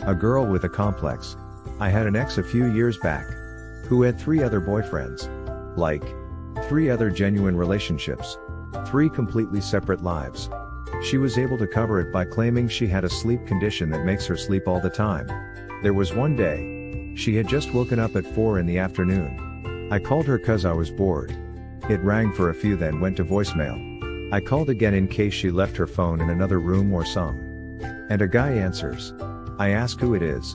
A girl with a complex. I had an ex a few years back, who had 3 other boyfriends. Like, 3 other genuine relationships. 3 completely separate lives. She was able to cover it by claiming she had a sleep condition that makes her sleep all the time. There was one day, she had just woken up at 4 in the afternoon. I called her cause I was bored. It rang for a few then went to voicemail. I called again in case she left her phone in another room or some. And a guy answers. I ask who it is.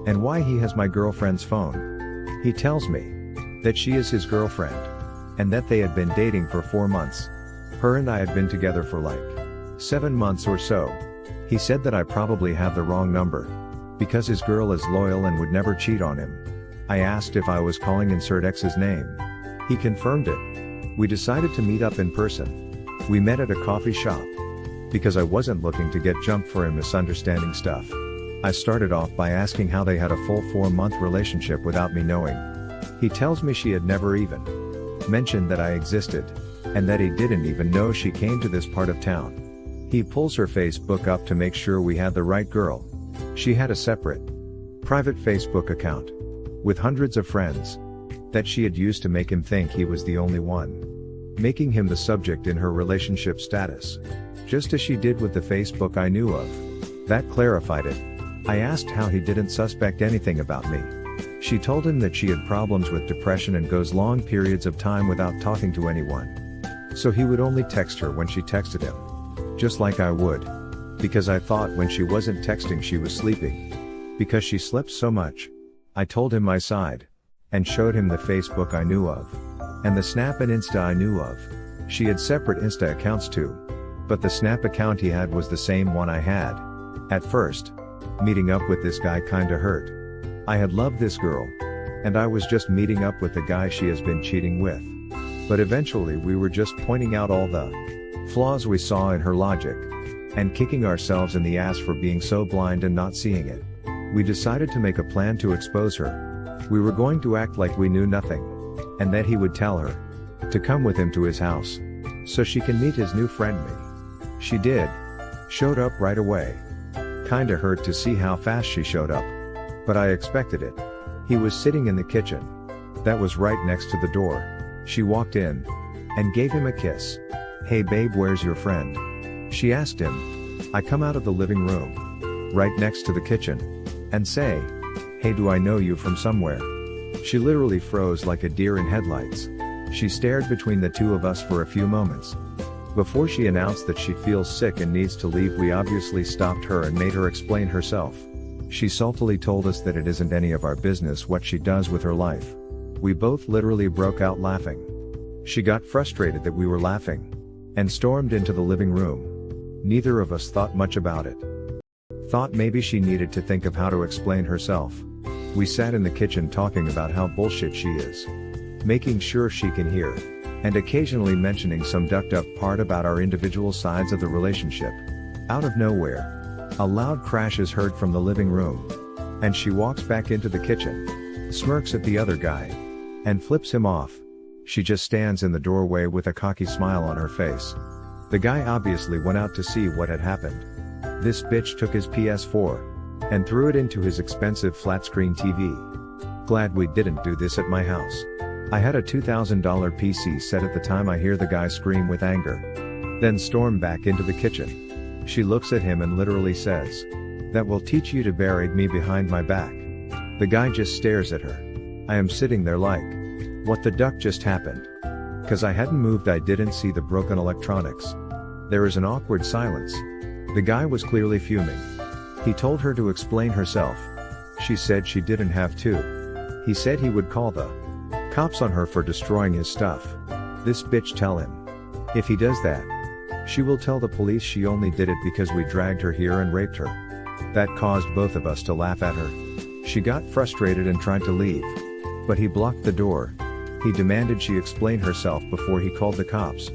And why he has my girlfriend's phone. He tells me that she is his girlfriend. And that they had been dating for 4 months. Her and I had been together for like 7 months or so. He said that I probably have the wrong number. Because his girl is loyal and would never cheat on him. I asked if I was calling insert X's name. He confirmed it. We decided to meet up in person. We met at a coffee shop. Because I wasn't looking to get jumped for a misunderstanding stuff. I started off by asking how they had a full 4-month relationship without me knowing. He tells me she had never even mentioned that I existed. And that he didn't even know she came to this part of town. He pulls her Facebook up to make sure we had the right girl. She had a separate, private Facebook account. With hundreds of friends. That she had used to make him think he was the only one. Making him the subject in her relationship status. Just as she did with the Facebook I knew of. That clarified it. I asked how he didn't suspect anything about me. She told him that she had problems with depression and goes long periods of time without talking to anyone. So he would only text her when she texted him. Just like I would. Because I thought when she wasn't texting she was sleeping. Because she slept so much. I told him my side. And showed him the Facebook I knew of. And the Snap and Insta I knew of. She had separate Insta accounts too. But the Snap account he had was the same one I had. At first, meeting up with this guy kinda hurt. I had loved this girl. And I was just meeting up with the guy she has been cheating with. But eventually we were just pointing out all the flaws we saw in her logic. And kicking ourselves in the ass for being so blind and not seeing it. We decided to make a plan to expose her. We were going to act like we knew nothing. And that he would tell her to come with him to his house. So she can meet his new friend me. She did. Showed up right away. Kinda hurt to see how fast she showed up. But I expected it. He was sitting in the kitchen. That was right next to the door. She walked in. And gave him a kiss. Hey babe, where's your friend? She asked him. I come out of the living room. Right next to the kitchen. And say. Hey, do I know you from somewhere? She literally froze like a deer in headlights. She stared between the two of us for a few moments. Before she announced that she feels sick and needs to leave, we obviously stopped her and made her explain herself. She saltily told us that it isn't any of our business what she does with her life. We both literally broke out laughing. She got frustrated that we were laughing. And stormed into the living room. Neither of us thought much about it. Thought maybe she needed to think of how to explain herself. We sat in the kitchen talking about how bullshit she is. Making sure she can hear. And occasionally mentioning some ducked up part about our individual sides of the relationship. Out of nowhere. A loud crash is heard from the living room. And she walks back into the kitchen. Smirks at the other guy. And flips him off. She just stands in the doorway with a cocky smile on her face. The guy obviously went out to see what had happened. This bitch took his PS4. And threw it into his expensive flat-screen TV. Glad we didn't do this at my house. I had a $2,000 PC set at the time. I hear the guy scream with anger. Then storm back into the kitchen. She looks at him and literally says. That will teach you to bury me behind my back. The guy just stares at her. I am sitting there like. What the duck just happened? Cause I hadn't moved, I didn't see the broken electronics. There is an awkward silence. The guy was clearly fuming. He told her to explain herself. She said she didn't have to. He said he would call the cops on her for destroying his stuff. This bitch tell him. If he does that, she will tell the police she only did it because we dragged her here and raped her. That caused both of us to laugh at her. She got frustrated and tried to leave. But he blocked the door. He demanded she explain herself before he called the cops.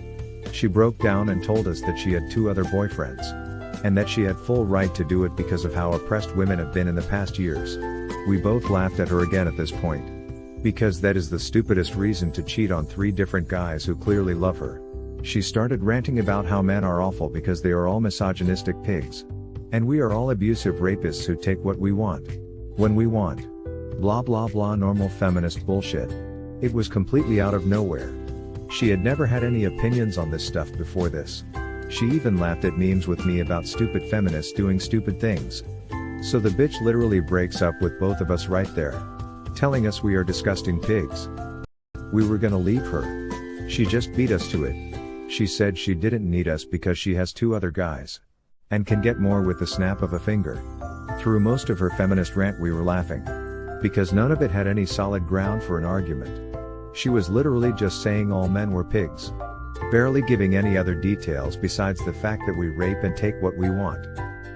She broke down and told us that she had 2 other boyfriends. And that she had full right to do it because of how oppressed women have been in the past years. We both laughed at her again at this point. Because that is the stupidest reason to cheat on 3 different guys who clearly love her. She started ranting about how men are awful because they are all misogynistic pigs. And we are all abusive rapists who take what we want. When we want. Blah blah blah normal feminist bullshit. It was completely out of nowhere. She had never had any opinions on this stuff before this. She even laughed at memes with me about stupid feminists doing stupid things. So the bitch literally breaks up with both of us right there. Telling us we are disgusting pigs. We were gonna leave her. She just beat us to it. She said she didn't need us because she has 2 other guys. And can get more with the snap of a finger. Through most of her feminist rant we were laughing. Because none of it had any solid ground for an argument. She was literally just saying all men were pigs. Barely giving any other details besides the fact that we rape and take what we want.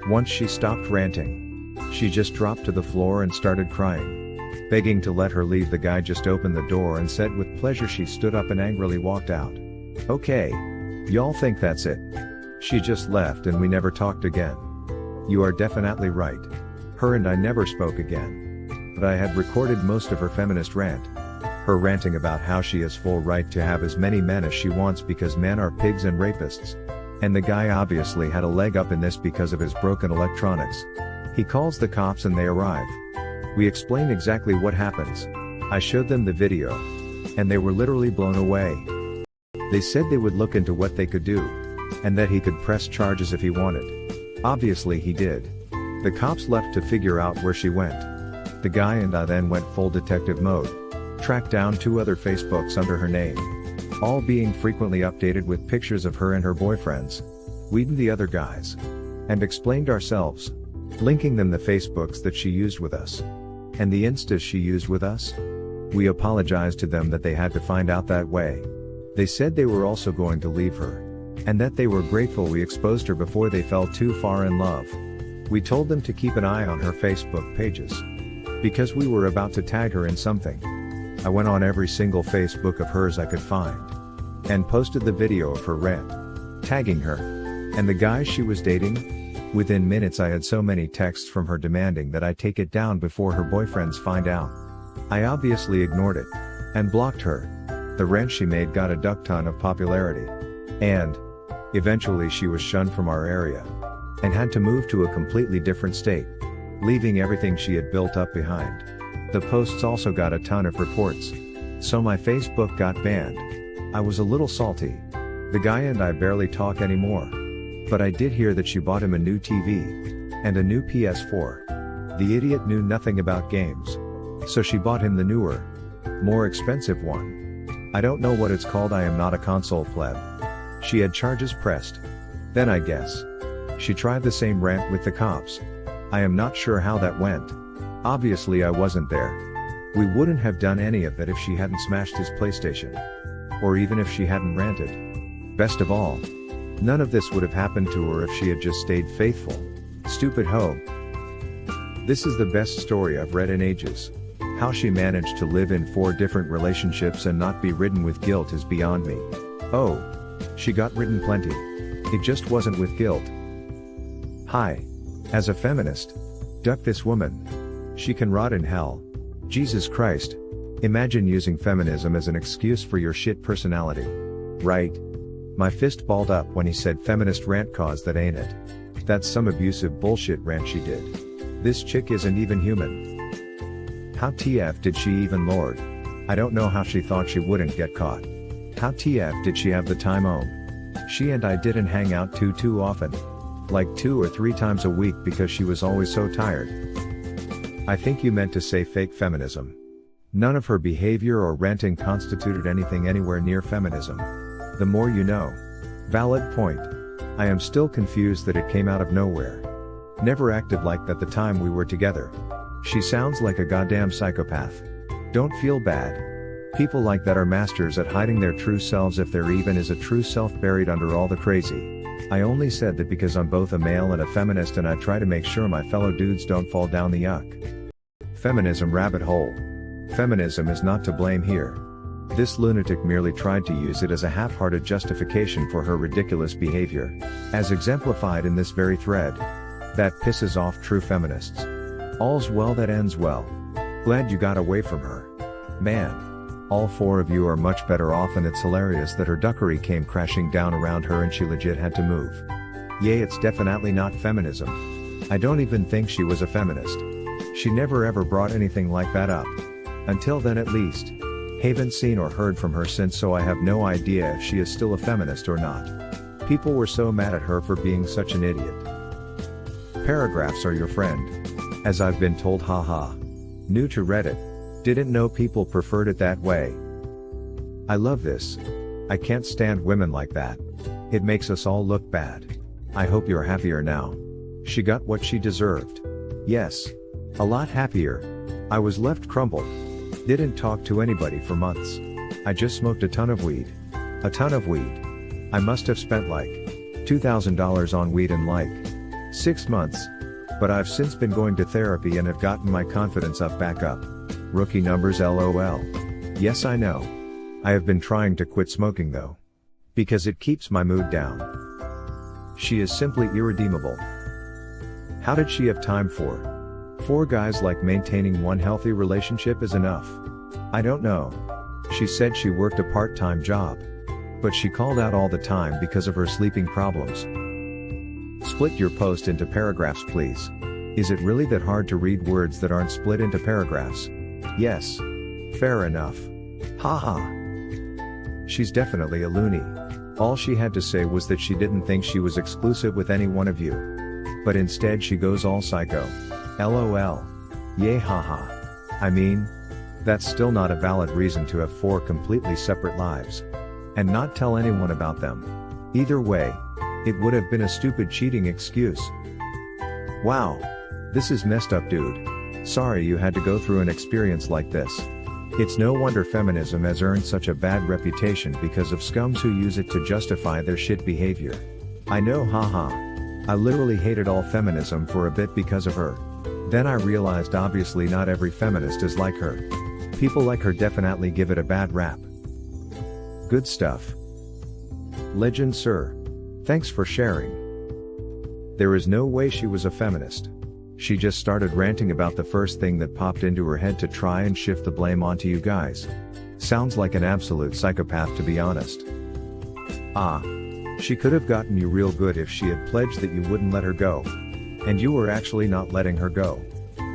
Once she stopped ranting. She just dropped to the floor and started crying. Begging to let her leave, the guy just opened the door and said with pleasure. She stood up and angrily walked out. Okay. Y'all think that's it? She just left and we never talked again. You are definitely right. Her and I never spoke again. But I had recorded most of her feminist rant. Her ranting about how she has full right to have as many men as she wants because men are pigs and rapists. And the guy obviously had a leg up in this because of his broken electronics. He calls the cops and they arrive. We explain exactly what happens. I showed them the video. And they were literally blown away. They said they would look into what they could do. And that he could press charges if he wanted. Obviously he did. The cops left to figure out where she went. The guy and I then went full detective mode. Tracked down 2 other Facebooks under her name. All being frequently updated with pictures of her and her boyfriends. We'd the other guys. And explained ourselves. Linking them the Facebooks that she used with us. And the Instas she used with us. We apologized to them that they had to find out that way. They said they were also going to leave her. And that they were grateful we exposed her before they fell too far in love. We told them to keep an eye on her Facebook pages. Because we were about to tag her in something. I went on every single Facebook of hers I could find. And posted the video of her rant. Tagging her. And the guys she was dating. Within minutes I had so many texts from her demanding that I take it down before her boyfriends find out. I obviously ignored it. And blocked her. The rant she made got a duck ton of popularity. And eventually she was shunned from our area. And had to move to a completely different state. Leaving everything she had built up behind. The posts also got a ton of reports. So my Facebook got banned. I was a little salty. The guy and I barely talk anymore. But I did hear that she bought him a new TV. And a new PS4. The idiot knew nothing about games. So she bought him the newer, more expensive one. I don't know what it's called, I am not a console pleb. She had charges pressed. Then I guess. She tried the same rant with the cops. I am not sure how that went. Obviously I wasn't there. We wouldn't have done any of that if she hadn't smashed his PlayStation. Or even if she hadn't ranted. Best of all. None of this would have happened to her if she had just stayed faithful. Stupid hoe. This is the best story I've read in ages. How she managed to live in 4 different relationships and not be ridden with guilt is beyond me. Oh. She got ridden plenty. It just wasn't with guilt. Hi. As a feminist. Duck this woman. She can rot in hell. Jesus Christ. Imagine using feminism as an excuse for your shit personality. Right? My fist balled up when he said feminist rant cause that ain't it. That's some abusive bullshit rant she did. This chick isn't even human. How TF did she even lord? I don't know how she thought she wouldn't get caught. How TF did she have the time home? She and I didn't hang out too often. Like 2 or 3 times a week because she was always so tired. I think you meant to say fake feminism. None of her behavior or ranting constituted anything anywhere near feminism. The more you know. Valid point. I am still confused that it came out of nowhere. Never acted like that the time we were together. She sounds like a goddamn psychopath. Don't feel bad. People like that are masters at hiding their true selves, if there even is a true self buried under all the crazy. I only said that because I'm both a male and a feminist and I try to make sure my fellow dudes don't fall down the yuck. Feminism rabbit hole. Feminism is not to blame here. This lunatic merely tried to use it as a half-hearted justification for her ridiculous behavior, as exemplified in this very thread. That pisses off true feminists. All's well that ends well. Glad you got away from her. Man. All 4 of you are much better off, and it's hilarious that her duckery came crashing down around her and she legit had to move. Yay, it's definitely not feminism. I don't even think she was a feminist. She never ever brought anything like that up. Until then at least. Haven't seen or heard from her since, so I have no idea if she is still a feminist or not. People were so mad at her for being such an idiot. Paragraphs are your friend. As I've been told, haha. New to Reddit. Didn't know people preferred it that way. I love this. I can't stand women like that. It makes us all look bad. I hope you're happier now. She got what she deserved. Yes. A lot happier. I was left crumpled. Didn't talk to anybody for months. I just smoked a ton of weed. A ton of weed. I must have spent like $2,000 on weed in like 6 months. But I've since been going to therapy and have gotten my confidence back up. Rookie numbers LOL. Yes, I know. I have been trying to quit smoking though. Because it keeps my mood down. She is simply irredeemable. How did she have time for? 4 guys like maintaining one healthy relationship is enough. I don't know. She said she worked a part-time job. But she called out all the time because of her sleeping problems. Split your post into paragraphs please. Is it really that hard to read words that aren't split into paragraphs? Yes. Fair enough. Haha. She's definitely a loony. All she had to say was that she didn't think she was exclusive with any one of you. But instead she goes all psycho. LOL. Yay haha. I mean, that's still not a valid reason to have 4 completely separate lives. And not tell anyone about them. Either way, it would have been a stupid cheating excuse. Wow. This is messed up, dude. Sorry you had to go through an experience like this. It's no wonder feminism has earned such a bad reputation because of scums who use it to justify their shit behavior. I know, haha. I literally hated all feminism for a bit because of her. Then I realized obviously not every feminist is like her. People like her definitely give it a bad rap. Good stuff. Legend sir. Thanks for sharing. There is no way she was a feminist. She just started ranting about the first thing that popped into her head to try and shift the blame onto you guys. Sounds like an absolute psychopath to be honest. Ah. She could have gotten you real good if she had pledged that you wouldn't let her go. And you were actually not letting her go.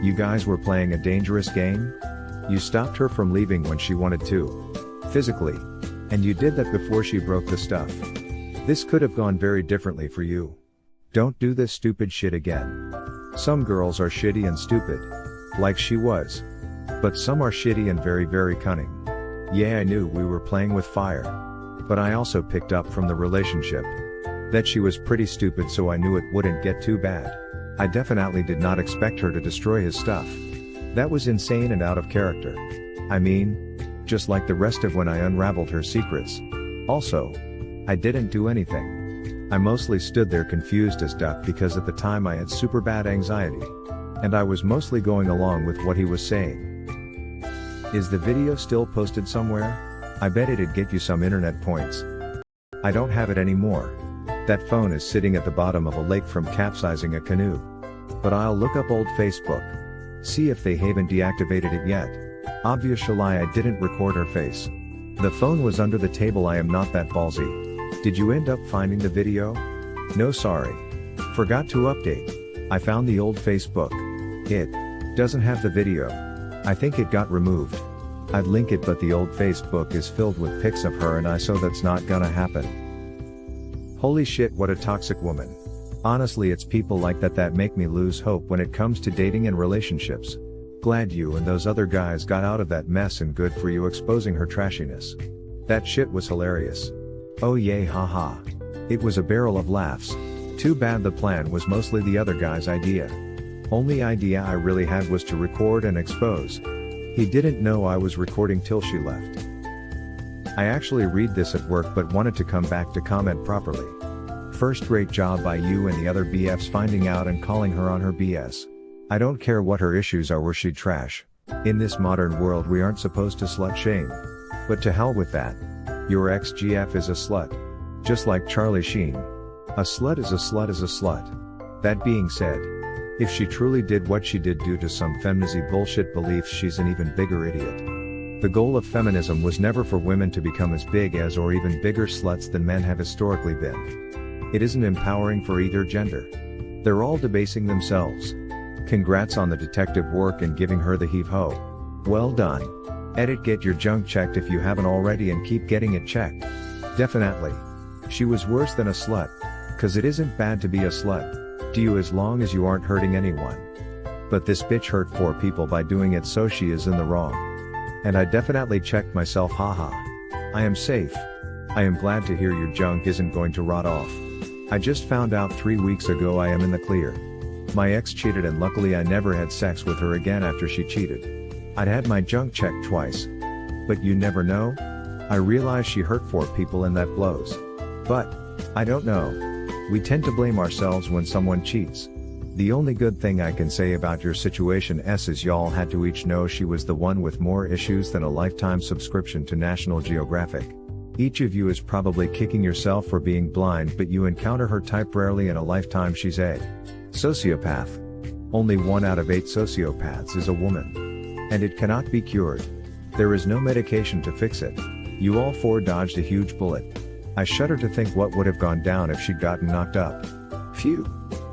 You guys were playing a dangerous game? You stopped her from leaving when she wanted to. Physically. And you did that before she broke the stuff. This could have gone very differently for you. Don't do this stupid shit again. Some girls are shitty and stupid. Like she was. But some are shitty and very very cunning. Yeah, I knew we were playing with fire. But I also picked up from the relationship that she was pretty stupid, so I knew it wouldn't get too bad. I definitely did not expect her to destroy his stuff. That was insane and out of character. I mean, just like the rest of when I unraveled her secrets. Also, I didn't do anything. I mostly stood there confused as duck because at the time I had super bad anxiety. And I was mostly going along with what he was saying. Is the video still posted somewhere? I bet it'd get you some internet points. I don't have it anymore. That phone is sitting at the bottom of a lake from capsizing a canoe. But I'll look up old Facebook. See if they haven't deactivated it yet. Obviously I didn't record her face. The phone was under the table. I am not that ballsy. Did you end up finding the video? No, sorry. Forgot to update. I found the old Facebook. It doesn't have the video. I think it got removed. I'd link it, but the old Facebook is filled with pics of her and I, so that's not gonna happen. Holy shit, what a toxic woman. Honestly, it's people like that make me lose hope when it comes to dating and relationships. Glad you and those other guys got out of that mess, and good for you exposing her trashiness. That shit was hilarious. Oh yay haha. It was a barrel of laughs. Too bad the plan was mostly the other guy's idea. Only idea I really had was to record and expose. He didn't know I was recording till she left. I actually read this at work but wanted to come back to comment properly. First, great job by you and the other BFs finding out and calling her on her BS. I don't care what her issues are, were she trash. In this modern world we aren't supposed to slut shame. But to hell with that. Your ex-GF is a slut. Just like Charlie Sheen. A slut is a slut is a slut. That being said, if she truly did what she did due to some feminazi bullshit beliefs, she's an even bigger idiot. The goal of feminism was never for women to become as big as or even bigger sluts than men have historically been. It isn't empowering for either gender. They're all debasing themselves. Congrats on the detective work and giving her the heave-ho. Well done. Edit, get your junk checked if you haven't already and keep getting it checked. Definitely. She was worse than a slut. Cause it isn't bad to be a slut. Do you, as long as you aren't hurting anyone. But this bitch hurt 4 people by doing it, so she is in the wrong. And I definitely checked myself, haha. I am safe. I am glad to hear your junk isn't going to rot off. I just found out 3 weeks ago I am in the clear. My ex cheated and luckily I never had sex with her again after she cheated. I'd had my junk checked twice. But you never know? I realize she hurt 4 people and that blows. But, I don't know. We tend to blame ourselves when someone cheats. The only good thing I can say about your situation is y'all had to each know she was the one with more issues than a lifetime subscription to National Geographic. Each of you is probably kicking yourself for being blind, but you encounter her type rarely in a lifetime. She's a sociopath. Only 1 out of 8 sociopaths is a woman. And it cannot be cured. There is no medication to fix it. You all 4 dodged a huge bullet. I shudder to think what would have gone down if she'd gotten knocked up. Phew.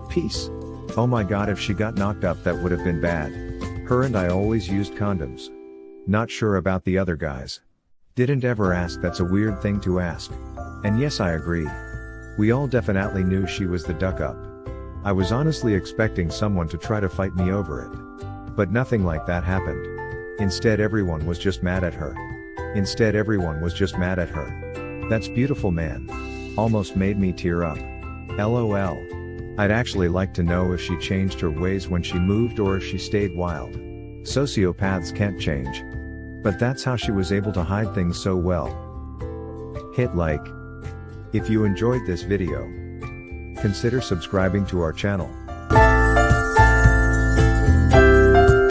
Peace. Oh my god, if she got knocked up that would have been bad. Her and I always used condoms. Not sure about the other guys. Didn't ever ask, that's a weird thing to ask. And yes, I agree. We all definitely knew she was the duck up. I was honestly expecting someone to try to fight me over it. But nothing like that happened. Instead everyone was just mad at her. That's beautiful, man. Almost made me tear up. LOL. I'd actually like to know if she changed her ways when she moved or if she stayed wild. Sociopaths can't change. But that's how she was able to hide things so well. Hit like. If you enjoyed this video, consider subscribing to our channel.